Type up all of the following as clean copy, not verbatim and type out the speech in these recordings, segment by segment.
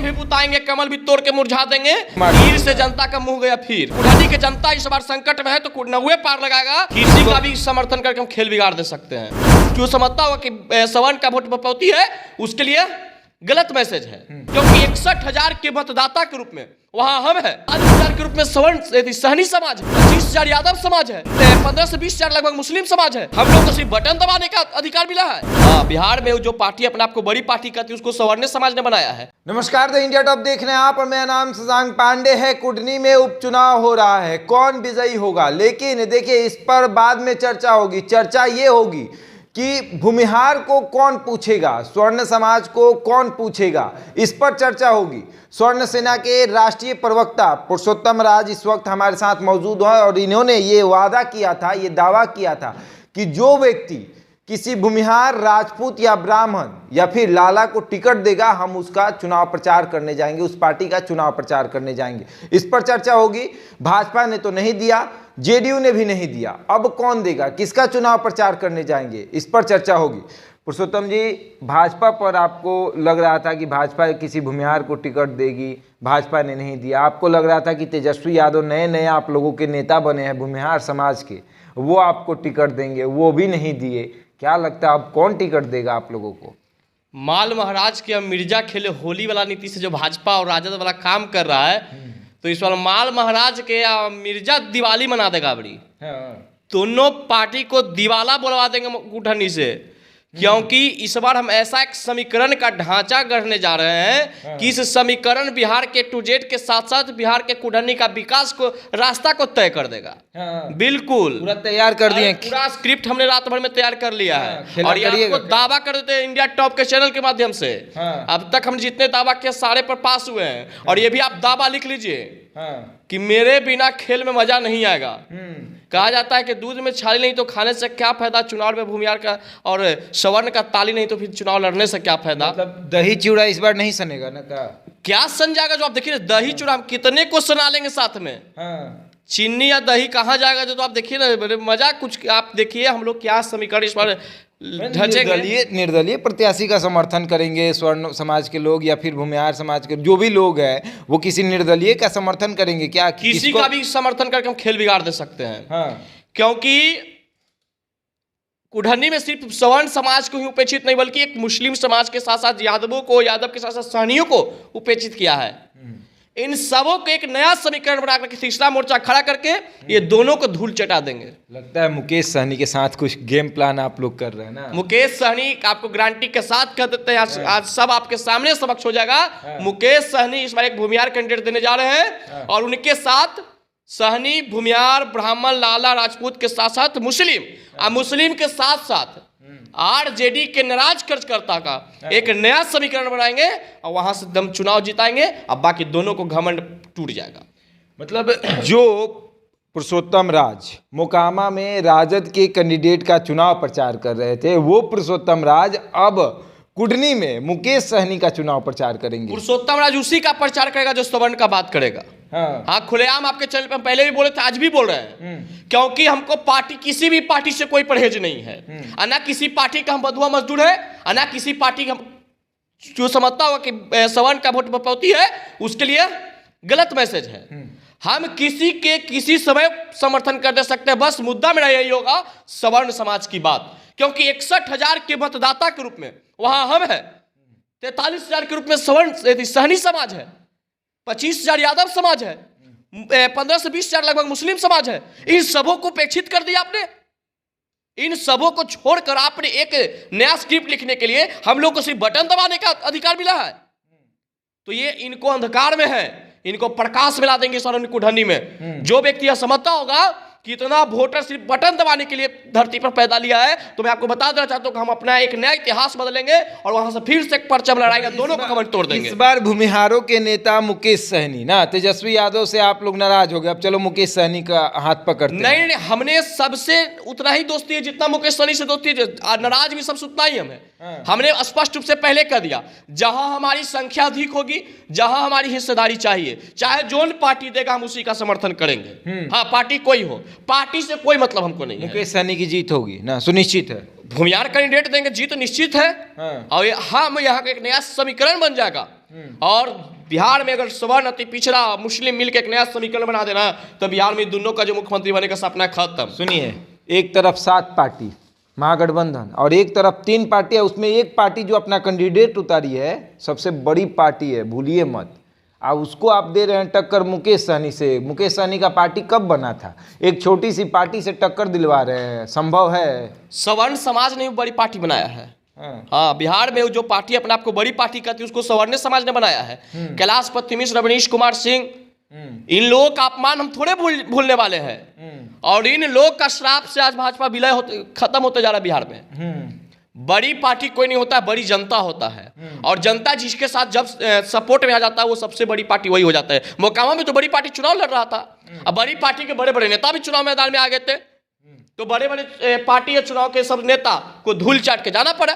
भी बुताएंगे, कमल भी तोड़ के मुरझा देंगे। तीर से जनता का मुंह गया फिर। कुढ़नी की जनता इस बार संकट में है तो कुढ़नौए पार लगाएगा। किसी का भी समर्थन करके हम खेल बिगाड़ दे सकते हैं। जो समझता होगा कि सवर्ण का वोट बपौती है, उसके लिए गलत मैसेज है, क्योंकि 61,000 के मतदाता के रूप में वहां हम है, 40,000 के रूप में सवर्ण सहनी समाज है, 25,000 यादव समाज है, 15 से 20,000 लगभग मुस्लिम समाज है। हम लोग को सिर्फ बटन दबाने का अधिकार मिला है। बिहार में जो पार्टी अपने आप को बड़ी पार्टी कहती है, उसको सवर्ण समाज ने बनाया है। नमस्कार, द इंडिया टॉप देख रहे हैं आप और मेरा नाम शशांक पांडे है। कुढ़नी में उपचुनाव हो रहा है, कौन विजयी होगा, लेकिन देखिए इस पर बाद में चर्चा होगी। चर्चा ये होगी कि भूमिहार को कौन पूछेगा, स्वर्ण समाज को कौन पूछेगा, इस पर चर्चा होगी। स्वर्ण सेना के राष्ट्रीय प्रवक्ता पुरुषोत्तम राज इस वक्त हमारे साथ मौजूद है और इन्होंने ये वादा किया था, ये दावा किया था कि जो व्यक्ति किसी भूमिहार, राजपूत या ब्राह्मण या फिर लाला को टिकट देगा, हम उसका चुनाव प्रचार करने जाएंगे, उस पार्टी का चुनाव प्रचार करने जाएंगे। इस पर चर्चा होगी। भाजपा ने तो नहीं दिया, जेडीयू ने भी नहीं दिया, अब कौन देगा, किसका चुनाव प्रचार करने जाएंगे, इस पर चर्चा होगी। पुरुषोत्तम जी, भाजपा पर आपको लग रहा था कि भाजपा किसी भूमिहार को टिकट देगी, भाजपा ने नहीं दिया। आपको लग रहा था कि तेजस्वी यादव नए आप लोगों के नेता बने हैं भूमिहार समाज के, वो आपको टिकट देंगे, वो भी नहीं दिए। क्या लगता है अब कौन टिकट देगा आप लोगों को? माल महाराज के अब मिर्जा खेले होली वाला नीति से जो भाजपा और राजद वाला काम कर रहा है, तो इस बार माल महाराज के मिर्जा दिवाली मना देगा बड़ी। दोनों पार्टी को दिवाला बुलवा देंगे कुढ़नी से, क्योंकि इस बार हम ऐसा एक समीकरण का ढांचा गढ़ने जा रहे हैं कि इस समीकरण बिहार के टू जेड के साथ साथ बिहार के कुढ़नी का विकास को, रास्ता को तय कर देगा। बिल्कुल पूरा तैयार कर दिए, पूरा स्क्रिप्ट हमने रात भर में तैयार कर लिया है और ये आपको दावा कर देते हैं इंडिया टॉप के चैनल के माध्यम से। अब तक हम जितने दावा किए सारे पर पास हुए हैं और ये भी आप दावा लिख लीजिए कि मेरे बिना खेल में मजा नहीं आएगा। कहा जाता है कि दूध में छाली नहीं तो खाने से क्या फायदा, चुनाव में भूमिहार का और सवर्ण का ताली नहीं तो फिर चुनाव लड़ने से क्या फायदा। मतलब दही चूड़ा इस बार नहीं सनेगा ना? क्या सन जाएगा? जो आप देखिए दही चूड़ा हम कितने को सना लेंगे साथ में। चीनी या दही कहाँ जाएगा? जो तो आप देखिए ना, मजा कुछ आप देखिए हम लोग क्या समीकरण इस बार निर्दलीय प्रत्याशी का समर्थन करेंगे स्वर्ण समाज के लोग या फिर भूमिहार समाज के जो भी लोग हैं, वो किसी निर्दलीय का समर्थन करेंगे क्या? किसी का भी समर्थन करके हम खेल बिगाड़ दे सकते हैं। क्योंकि कुढ़नी में सिर्फ सवर्ण समाज को ही उपेक्षित नहीं, बल्कि एक मुस्लिम समाज के साथ साथ यादवों को, यादव के साथ साथ सहनियों को उपेक्षित किया है। इन सबों को एक नया समीकरण बनाकर तीसरा मोर्चा खड़ा करके ये दोनों को धूल चटा देंगे। लगता है मुकेश सहनी के साथ कुछ गेम प्लान आप लोग कर रहे हैं ना? मुकेश सहनी आपको गारंटी के साथ कह देते हैं, आज सब आपके सामने समक्ष हो जाएगा। मुकेश सहनी इस बार एक भूमिहार कैंडिडेट देने जा रहे हैं और उनके साथ सहनी भूमिहार, ब्राह्मण, लाला, राजपूत के साथ साथ मुस्लिम और मुस्लिम के साथ साथ आरजेडी के नाराज कार्यकर्ता का एक नया समीकरण बनाएंगे और वहां से दम चुनाव जिताएंगे। अब बाकी दोनों को घमंड टूट जाएगा। मतलब जो पुरुषोत्तम राज मोकामा में राजद के कैंडिडेट का चुनाव प्रचार कर रहे थे, वो पुरुषोत्तम राज अब कुढ़नी में मुकेश सहनी का चुनाव प्रचार करेंगे। पुरुषोत्तम राज उसी का प्रचार करेगा जो सवर्ण का बात करेगा। हाँ, खुलेआम आपके चैनल पर पहले भी बोले थे, आज भी बोल रहे हैं, क्योंकि हमको पार्टी, किसी भी पार्टी से कोई परहेज नहीं है। ना किसी पार्टी का हम बधुआ मजदूर है, ना किसी पार्टी का जो समझता होगा कि सवर्ण का वोट बपौती है, उसके लिए गलत मैसेज है। हम किसी के किसी समय समर्थन कर दे सकते हैं, बस मुद्दा मेरा यही होगा सवर्ण समाज की बात, क्योंकि 61,000 के मतदाता के रूप में वहां हम है, 43,000 के रूप में सवर्ण सहनी समाज है, 25,000 यादव समाज है, 15 से 20,000 लगभग मुस्लिम समाज है। इन सबों को उपेक्षित कर दिया आपने। इन सबों को छोड़कर आपने एक नया स्क्रिप्ट लिखने के लिए हम लोग को सिर्फ बटन दबाने का अधिकार मिला है। तो ये इनको अंधकार में है, इनको प्रकाश में ला देंगे इस कुढ़नी में। जो व्यक्ति यह समझता होगा कितना वोटर सिर्फ बटन दबाने के लिए धरती पर पैदा लिया है, तो मैं आपको बता देना चाहता हूं कि हम अपना एक नया इतिहास बदलेंगे और वहां से फिर से परचम लड़ाएंगे, दोनों को कमर तोड़ देंगे। इस बार भूमिहारों के नेता मुकेश सहनी ना, तेजस्वी यादव से आप लोग नाराज हो गए, अब चलो मुकेश सहनी का हाथ पकड़ते हैं। नहीं, हमने सबसे उतना ही दोस्ती है जितना मुकेश सहनी से दोस्ती है, नाराज भी सबसे उतना ही हमें। हमने स्पष्ट रूप से पहले कह दिया, जहां हमारी संख्या अधिक होगी, जहां हमारी हिस्सेदारी चाहिए, चाहे जोन पार्टी देगा हम उसी का समर्थन करेंगे। हाँ, पार्टी कोई हो, पार्टी से कोई मतलब हमको नहीं है। मुकेश सहनी की जीत होगी ना, सुनिश्चित है। भूमिहार कैंडिडेट देंगे, जीत निश्चित है। और हम यहाँ एक नया समीकरण बन जाएगा और बिहार में अगर सवर्ण अति पिछड़ा मुस्लिम मिल के एक नया समीकरण बना देना तो बिहार में दोनों का जो मुख्यमंत्री बने का सपना खत्म। सुनिए, एक तरफ 7 पार्टी महागठबंधन और एक तरफ 3 पार्टी है, उसमें एक पार्टी जो अपना कैंडिडेट उतारी है सबसे बड़ी पार्टी है, भूलिए मत। अब उसको आप दे रहे हैं टक्कर मुकेश सहनी से। मुकेश सहनी का पार्टी कब बना था? एक छोटी सी पार्टी से टक्कर दिलवा रहे हैं, संभव है? सवर्ण समाज ने बड़ी पार्टी बनाया है। हाँ, बिहार में जो पार्टी अपने आप को बड़ी पार्टी कहती है उसको सवर्ण समाज ने बनाया है। कैलाश पति मिश्र, रवनीश कुमार सिंह, इन लोगों का अपमान हम थोड़े भूलने वाले हैं। और इन लोग का श्राप से आज भाजपा विलय खत्म होते जा रहा है बिहार में। बड़ी पार्टी कोई नहीं होता है, बड़ी जनता होता है। और जनता जिसके साथ जब सपोर्ट में आ जाता है वो सबसे बड़ी पार्टी वही हो जाता है। मोकामा में तो बड़ी पार्टी चुनाव लड़ रहा था, अब बड़ी पार्टी के बड़े बड़े नेता भी चुनाव मैदान में आ गए थे, तो बड़े बड़े पार्टी या चुनाव के सब नेता को धूल चाट के जाना पड़ा।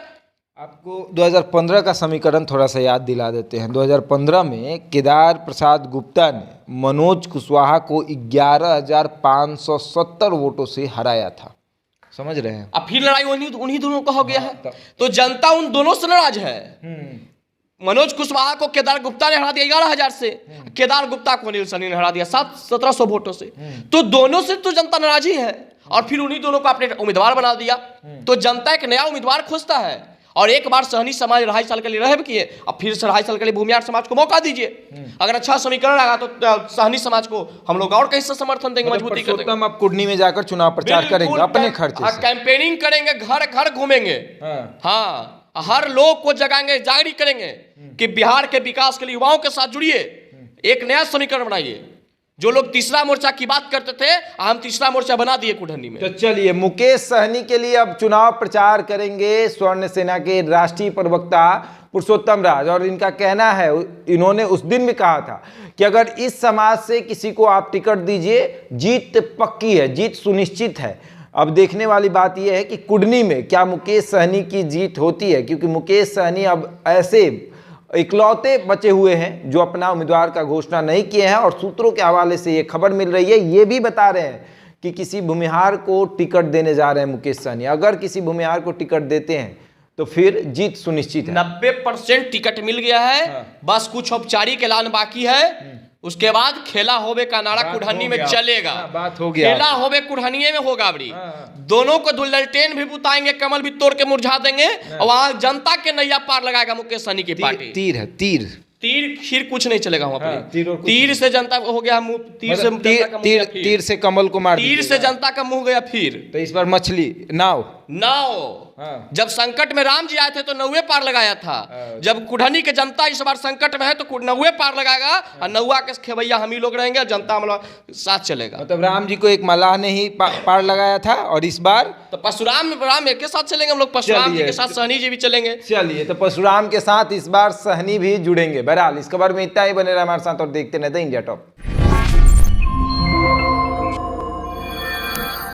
आपको 2015 का समीकरण थोड़ा सा याद दिला देते हैं। 2015 में केदार प्रसाद गुप्ता ने मनोज कुशवाहा को 11,570 वोटों से हराया था। समझ रहे हैं? अब फिर लड़ाई उन्हीं दोनों का हो गया है, तो जनता उन दोनों से नाराज है। मनोज कुशवाहा को केदार गुप्ता ने हरा दिया 11,000 से, केदार गुप्ता को अनिल सैनी ने हरा दिया 1700 वोटों से। तो दोनों से तो जनता नाराज ही है, और फिर उन्हीं दोनों को आपने उम्मीदवार बना दिया। तो जनता एक नया उम्मीदवार खोजता है। और एक बार सहनी समाज 2.5 साल के लिए रह किए, अब फिर से 2.5 साल के लिए भूमिहार समाज को मौका दीजिए। अगर अच्छा समीकरण आगा तो सहनी समाज को हम लोग और कैसे समर्थन देंगे, मजबूती कर देंगे। आप कुडनी में जाकर चुनाव प्रचार करेंगे अपने खर्चे से, कैंपेनिंग करेंगे, घर घर घूमेंगे। हाँ, हर लोग को जगाएंगे, जागरूक करेंगे कि बिहार के विकास के लिए युवाओं के साथ जुड़िए, एक नया समीकरण बनाइए। जो लोग तीसरा मोर्चा की बात करते थे, हम तीसरा मोर्चा बना दिए कुढ़नी में। तो चलिए, मुकेश सहनी के लिए अब चुनाव प्रचार करेंगे स्वर्ण सेना के राष्ट्रीय प्रवक्ता पुरुषोत्तम राज। और इनका कहना है, इन्होंने उस दिन भी कहा था कि अगर इस समाज से किसी को आप टिकट दीजिए, जीत पक्की है, जीत सुनिश्चित है। अब देखने वाली बात यह है कि कुढ़नी में क्या मुकेश सहनी की जीत होती है, क्योंकि मुकेश सहनी अब ऐसे इकलौते बचे हुए हैं जो अपना उम्मीदवार का घोषणा नहीं किए हैं। और सूत्रों के हवाले से ये खबर मिल रही है, ये भी बता रहे हैं कि किसी भूमिहार को टिकट देने जा रहे हैं मुकेश सहनी। अगर किसी भूमिहार को टिकट देते हैं तो फिर जीत सुनिश्चित है। 90% टिकट मिल गया है। बस कुछ औपचारिक ऐलान बाकी है, उसके बाद खेला होवे का नारा कुढ़नी में चलेगा। बात हो गया, खेला होवे कुढ़नी में होगा। अबरी दोनों को ललटेन भी बुताएंगे, कमल भी तोड़ के मुरझा देंगे, और वहां जनता के नैया पार लगाएगा मुकेश सहनी की पार्टी। तीर है, तीर फिर कुछ नहीं चलेगा वहां पर। तीर से जनता हो गया मुंह, तीर से कमल को मार, तीर से जनता का मुंह गया। फिर तो इस बार मछली नाव जब संकट में राम जी आए थे तो 9 पार लगाया था। जब कुढ़नी के जनता इस बार संकट में है तो 9 पार लगाएगा, और 9 के खेवैया हम ही लोग रहेंगे, जनता मतलब साथ चलेगा। मतलब राम जी को एक मलाह ने ही पार लगाया था, और इस बार तो परशुराम राम एक के साथ चलेंगे हम लोग, परशुराम जी के साथ सहनी जी भी चलेंगे। चलिए, तो परशुराम के साथ इस बार सहनी भी जुड़ेंगे। बहरहाल इस खबर में इतना ही, बने रहा हमारे साथ और देखते रहते इंडिया टॉप।